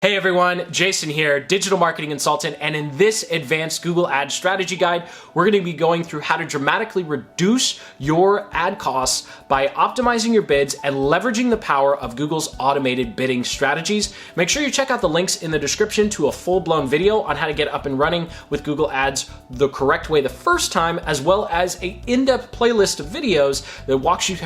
Hey everyone, Jason here, digital marketing consultant, and in this advanced Google Ads strategy guide, we're going to be going through how to dramatically reduce your ad costs by optimizing your bids and leveraging the power of Google's automated bidding strategies. Make sure you check out the links in the description to a full-blown video on how to get up and running with Google Ads the correct way the first time, as well as an in-depth playlist of videos that walks you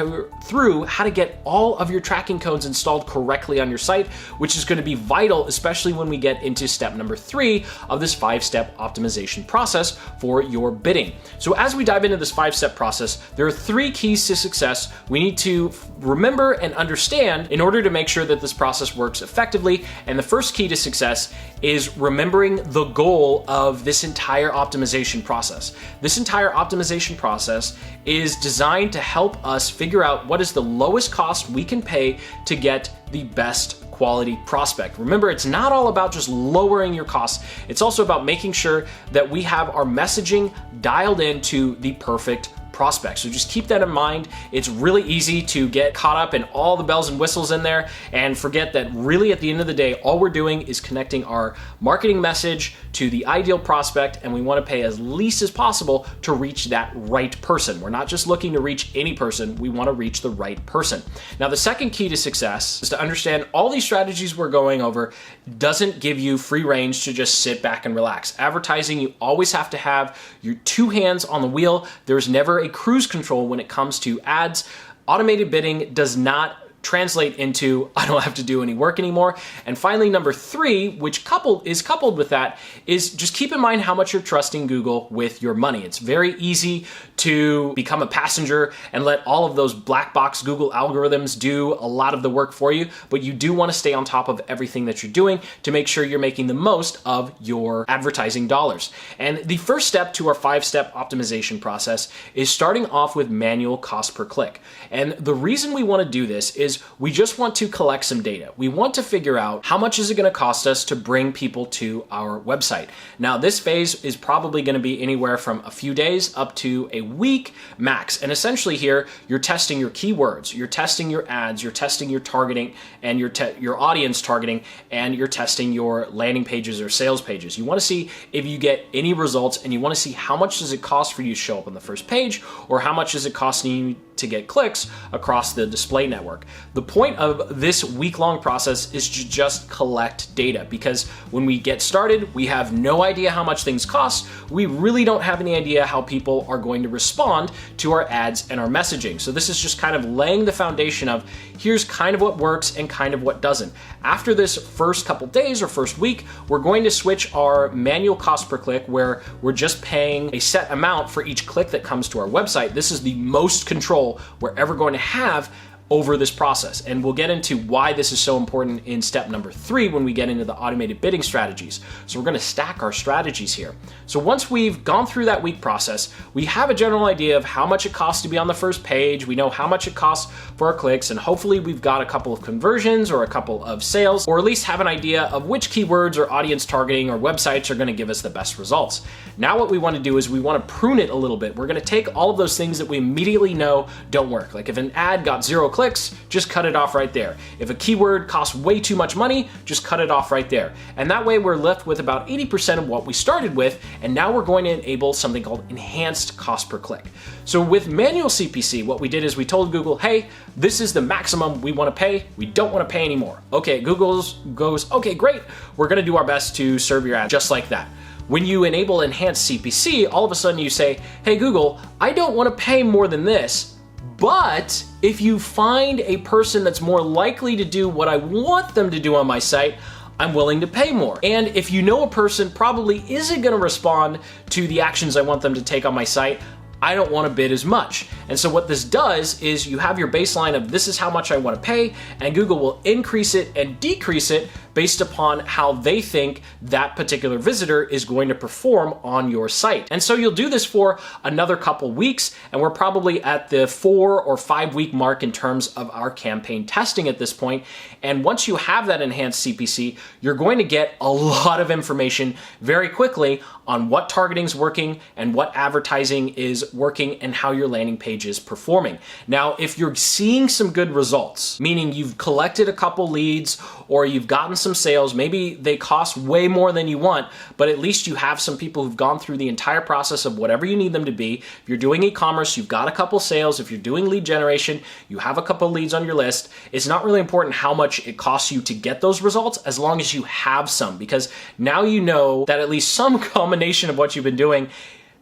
through how to get all of your tracking codes installed correctly on your site, which is going to be vital, especially when we get into step number 3 of this 5-step optimization process for your bidding. So as we dive into this 5-step process, there are 3 keys to success we need to remember and understand in order to make sure that this process works effectively. And the first key to success is remembering the goal of this entire optimization process. This entire optimization process is designed to help us figure out what is the lowest cost we can pay to get the best quality prospect. Remember, it's not all about just lowering your costs. It's also about making sure that we have our messaging dialed into the perfect prospect. So just keep that in mind. It's really easy to get caught up in all the bells and whistles in there and forget that really at the end of the day, all we're doing is connecting our marketing message to the ideal prospect, and we want to pay as least as possible to reach that right person. We're not just looking to reach any person, we want to reach the right person. Now, the second key to success is to understand all these strategies we're going over doesn't give you free range to just sit back and relax. Advertising, you always have to have your 2 hands on the wheel. There's never a cruise control when it comes to ads. Automated bidding does not translate into I don't have to do any work anymore. And finally, number 3, which is coupled with that, is just keep in mind how much you're trusting Google with your money. It's very easy to become a passenger and let all of those black box Google algorithms do a lot of the work for you, but you do want to stay on top of everything that you're doing to make sure you're making the most of your advertising dollars. And the first step to our 5-step optimization process is starting off with manual cost per click. And the reason we want to do this is we just want to collect some data. We want to figure out how much is it going to cost us to bring people to our website. Now, this phase is probably going to be anywhere from a few days up to a week max. And essentially here, you're testing your keywords, you're testing your ads, you're testing your targeting and your audience targeting, and you're testing your landing pages or sales pages. You want to see if you get any results, and you want to see how much does it cost for you to show up on the first page, or how much is it costing you to get clicks across the display network. The point of this week-long process is to just collect data, because when we get started, we have no idea how much things cost. We really don't have any idea how people are going to respond to our ads and our messaging. So this is just kind of laying the foundation of here's kind of what works and kind of what doesn't. After this first couple days or first week, we're going to switch our manual cost per click, where we're just paying a set amount for each click that comes to our website. This is the most control we're ever going to have over this process. And we'll get into why this is so important in step number 3 when we get into the automated bidding strategies. So we're going to stack our strategies here. So once we've gone through that week process, we have a general idea of how much it costs to be on the first page. We know how much it costs for our clicks, and hopefully we've got a couple of conversions or a couple of sales, or at least have an idea of which keywords or audience targeting or websites are going to give us the best results. Now what we want to do is we want to prune it a little bit. We're going to take all of those things that we immediately know don't work. Like if an ad got 0 clicks, just cut it off right there. If a keyword costs way too much money, just cut it off right there. And that way we're left with about 80% of what we started with, and now we're going to enable something called enhanced cost per click. So with manual CPC, what we did is we told Google, hey, this is the maximum we want to pay. We don't want to pay anymore. Okay, Google goes, okay, great. We're going to do our best to serve your ad just like that. When you enable enhanced CPC, all of a sudden you say, hey, Google, I don't want to pay more than this, but if you find a person that's more likely to do what I want them to do on my site, I'm willing to pay more. And if you know a person probably isn't going to respond to the actions I want them to take on my site, I don't want to bid as much. And so what this does is you have your baseline of this is how much I want to pay, and Google will increase it and decrease it based upon how they think that particular visitor is going to perform on your site. And so you'll do this for another couple weeks, and we're probably at the 4 or 5 week mark in terms of our campaign testing at this point. And once you have that enhanced CPC, you're going to get a lot of information very quickly on what targeting is working and what advertising is working and how your landing page is performing. Now, if you're seeing some good results, meaning you've collected a couple leads or you've gotten some sales. Maybe they cost way more than you want, but at least you have some people who've gone through the entire process of whatever you need them to be. If you're doing e-commerce, you've got a couple sales. If you're doing lead generation, you have a couple leads on your list. It's not really important how much it costs you to get those results as long as you have some, because now you know that at least some combination of what you've been doing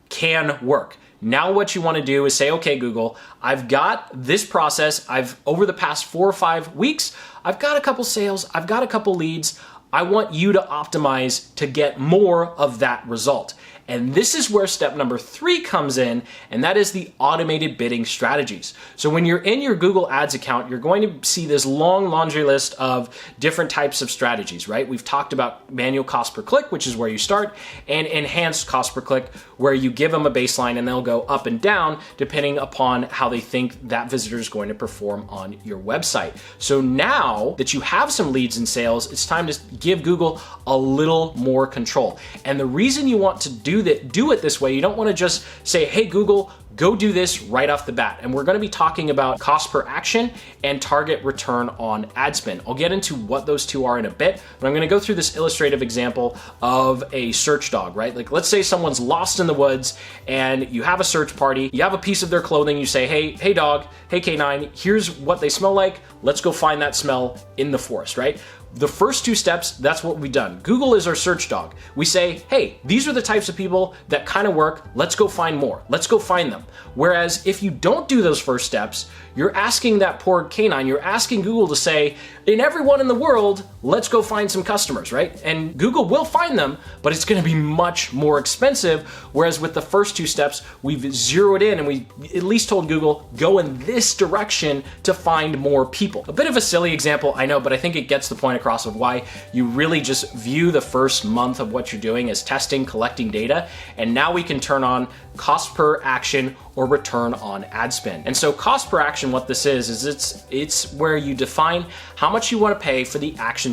can work. Now what you want to do is say, okay, Google, I've got this process. Over the past 4 or 5 weeks, I've got a couple sales, I've got a couple leads. I want you to optimize to get more of that result. And this is where step number 3 comes in, and that is the automated bidding strategies. So when you're in your Google Ads account, you're going to see this long laundry list of different types of strategies, right? We've talked about manual cost per click, which is where you start, and enhanced cost per click, where you give them a baseline and they'll go up and down depending upon how they think that visitor is going to perform on your website. So now that you have some leads and sales, it's time to give Google a little more control. And the reason you want to do it this way, you don't want to just say, hey, Google, go do this right off the bat. And we're going to be talking about cost per action and target return on ad spend. I'll get into what those two are in a bit, but I'm going to go through this illustrative example of a search dog, right? Like, let's say someone's lost in the woods and you have a search party, you have a piece of their clothing, you say, hey dog, hey canine, here's what they smell like. Let's go find that smell in the forest, right? The first 2 steps, that's what we've done. Google is our search dog. We say, hey, these are the types of people that kind of work. Let's go find more. Let's go find them. Whereas if you don't do those first steps, you're asking that poor canine, you're asking Google to say, in everyone in the world, let's go find some customers, right? And Google will find them, but it's going to be much more expensive. Whereas with the first 2 steps, we've zeroed in and we at least told Google, go in this direction to find more people. A bit of a silly example, I know, but I think it gets the point across of why you really just view the first month of what you're doing as testing, collecting data, and now we can turn on cost per action or return on ad spend. And so cost per action, what this is it's where you define how much you want to pay for the action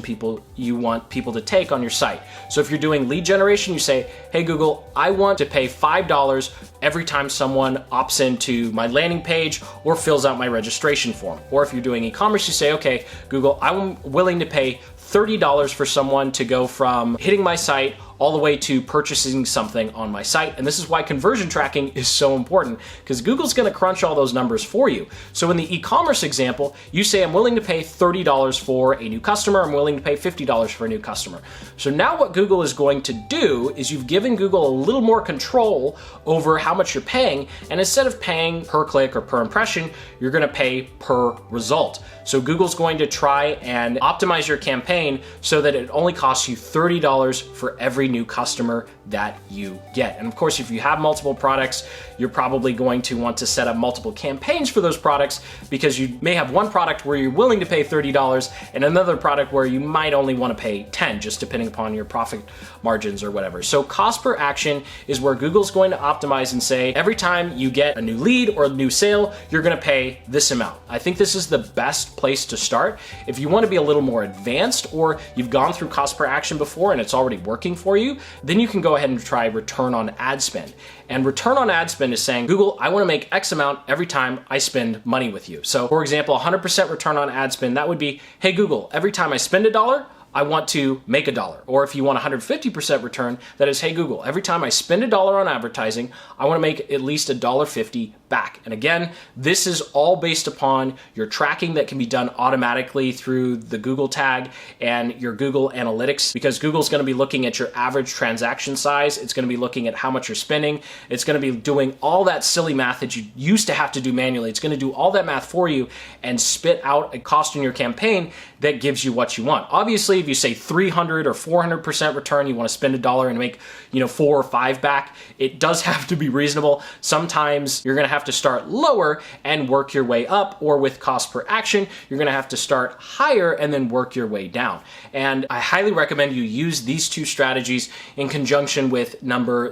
you want people to take on your site. So if you're doing lead generation, you say, hey Google, I want to pay $5 every time someone opts into my landing page or fills out my registration form. Or if you're doing e-commerce, you say, okay, Google, I'm willing to pay $30 for someone to go from hitting my site all the way to purchasing something on my site. And this is why conversion tracking is so important, because Google's going to crunch all those numbers for you. So in the e-commerce example, you say, I'm willing to pay $30 for a new customer. I'm willing to pay $50 for a new customer. So now what Google is going to do is you've given Google a little more control over how much you're paying. And instead of paying per click or per impression, you're going to pay per result. So Google's going to try and optimize your campaign so that it only costs you $30 for every new customer that you get. And of course, if you have multiple products, you're probably going to want to set up multiple campaigns for those products, because you may have one product where you're willing to pay $30 and another product where you might only want to pay $10, just depending upon your profit margins or whatever. So cost per action is where Google's going to optimize and say, every time you get a new lead or a new sale, you're going to pay this amount. I think this is the best place to start. If you want to be a little more advanced, or you've gone through cost per action before and it's already working for you, then you can go ahead and try return on ad spend. And return on ad spend is saying, Google, I want to make X amount every time I spend money with you. So for example, 100% return on ad spend, that would be, hey Google, every time I spend $1, I want to make $1. Or if you want 150% return, that is, hey Google, every time I spend $1 on advertising, I want to make at least $1.50 back. And again, this is all based upon your tracking that can be done automatically through the Google tag and your Google Analytics, because Google's going to be looking at your average transaction size. It's going to be looking at how much you're spending. It's going to be doing all that silly math that you used to have to do manually. It's going to do all that math for you and spit out a cost in your campaign that gives you what you want. Obviously, if you say 300 or 400% return, you want to spend $1 and make, 4 or 5 back, it does have to be reasonable. Sometimes you're going to have to start lower and work your way up, or with cost per action, you're going to have to start higher and then work your way down. And I highly recommend you use these 2 strategies in conjunction with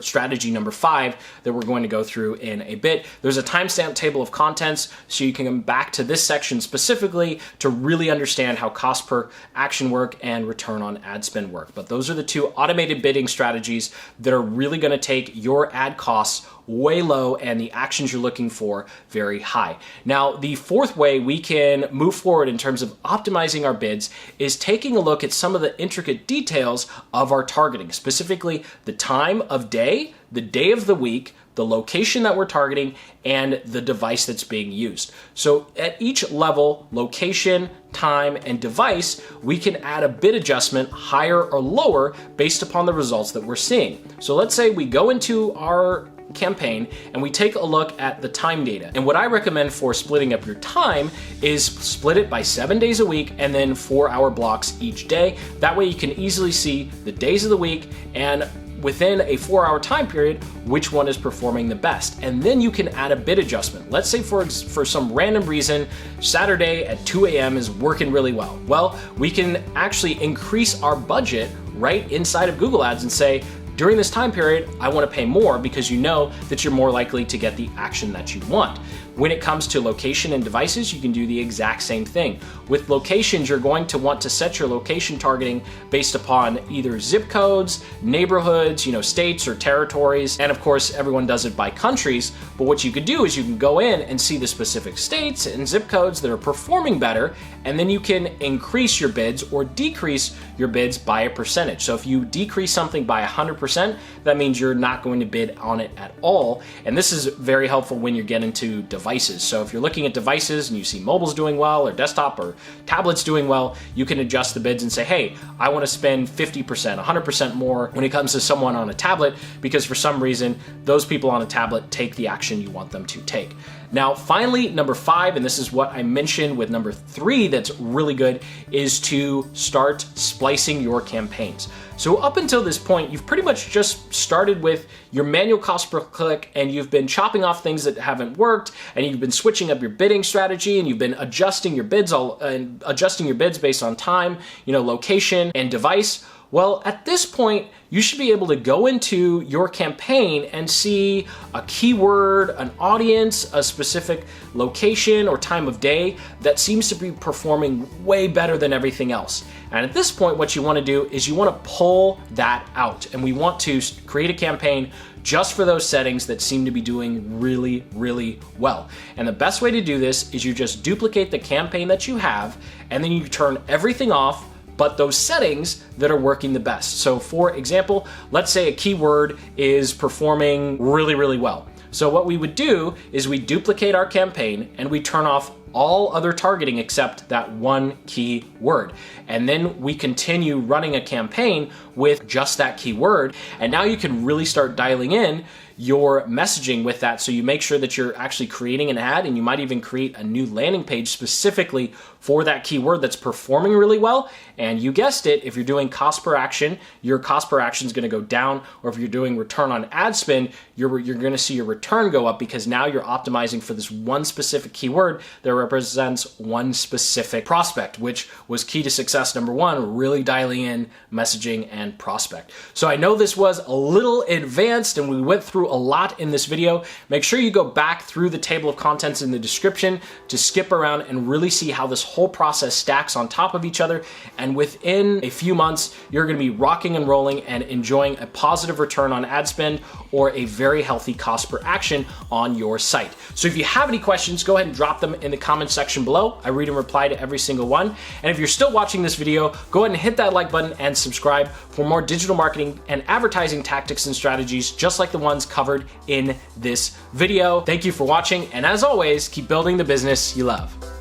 strategy number 5 that we're going to go through in a bit. There's a timestamp table of contents, so you can come back to this section specifically to really understand how cost per action work and return on ad spend work. But those are the two automated bidding strategies that are really going to take your ad costs way low and the actions you're looking for very high. Now, the fourth way we can move forward in terms of optimizing our bids is taking a look at some of the intricate details of our targeting, specifically the time of day, the day of the week, the location that we're targeting, and the device that's being used. So at each level, location, time, and device, we can add a bid adjustment higher or lower based upon the results that we're seeing. So let's say we go into our campaign and we take a look at the time data. And what I recommend for splitting up your time is split it by 7 days a week and then 4-hour blocks each day. That way you can easily see the days of the week and within a 4-hour time period, which one is performing the best. And then you can add a bid adjustment. Let's say for some random reason, Saturday at 2 a.m. is working really well. Well, we can actually increase our budget right inside of Google Ads and say, during this time period, I want to pay more because you know that you're more likely to get the action that you want. When it comes to location and devices, you can do the exact same thing. With locations, you're going to want to set your location targeting based upon either zip codes, neighborhoods, states or territories. And of course, everyone does it by countries. But what you could do is you can go in and see the specific states and zip codes that are performing better, and then you can increase your bids or decrease your bids by a percentage. So if you decrease something by 100%, that means you're not going to bid on it at all. And this is very helpful when you get into devices. So if you're looking at devices and you see mobile's doing well or desktop or tablets doing well, you can adjust the bids and say, hey, I want to spend 50%, 100% more when it comes to someone on a tablet, because for some reason, those people on a tablet take the action you want them to take. Now, finally, number 5, and this is what I mentioned with number 3 that's really good, is to start splicing your campaigns. So up until this point, you've pretty much just started with your manual cost per click, and you've been chopping off things that haven't worked, and you've been switching up your bidding strategy, and you've been adjusting your bids based on time, location and device. Well, at this point, you should be able to go into your campaign and see a keyword, an audience, a specific location or time of day that seems to be performing way better than everything else. And at this point, what you want to do is you want to pull that out. And we want to create a campaign just for those settings that seem to be doing really, really well. And the best way to do this is you just duplicate the campaign that you have, and then you turn everything off but those settings that are working the best. So for example, let's say a keyword is performing really, really well. So what we would do is we duplicate our campaign and we turn off all other targeting except that one key word. And then we continue running a campaign with just that keyword. And now you can really start dialing in your messaging with that. So you make sure that you're actually creating an ad, and you might even create a new landing page specifically for that keyword that's performing really well. And you guessed it, if you're doing cost per action, your cost per action is going to go down. Or if you're doing return on ad spend, you're going to see your return go up, because now you're optimizing for this one specific keyword that represents one specific prospect, which was key to success number 1, really dialing in messaging and prospect. So I know this was a little advanced and we went through a lot in this video. Make sure you go back through the table of contents in the description to skip around and really see how this whole process stacks on top of each other. And within a few months, you're going to be rocking and rolling and enjoying a positive return on ad spend or a very healthy cost per action on your site. So if you have any questions, go ahead and drop them in the comment section below. I read and reply to every single one. And if you're still watching this video, go ahead and hit that like button and subscribe for more digital marketing and advertising tactics and strategies just like the ones covered in this video. Thank you for watching, and as always, keep building the business you love.